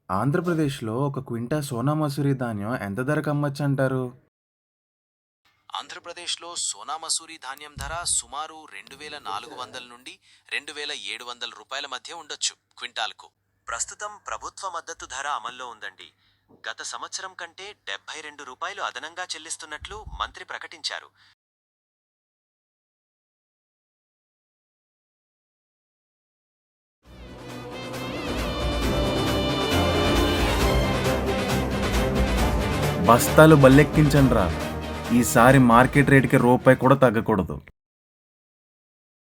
ఆంధ్రప్రదేశ్‌లో ఒక క్వింటా సోనా మసూరి ధాన్యం ఎంత ధరకు అమ్మచ్చంటారు? ఆంధ్రప్రదేశ్లో సోనా మసూరి ధాన్యం ధర సుమారు 2,400 నుండి 2,700 రూపాయల మధ్య ఉండొచ్చు క్వింటాల్కు. ప్రస్తుతం ప్రభుత్వ మద్దతు ధర అమల్లో ఉందండి. గత సంవత్సరం కంటే 72 రూపాయలు అదనంగా చెల్లిస్తున్నట్లు మంత్రి ప్రకటించారు. బస్తాలు బల్లెక్కించండ్రా! ఈసారి మార్కెట్ రేటుకి రూపాయి కూడా తగ్గకూడదు.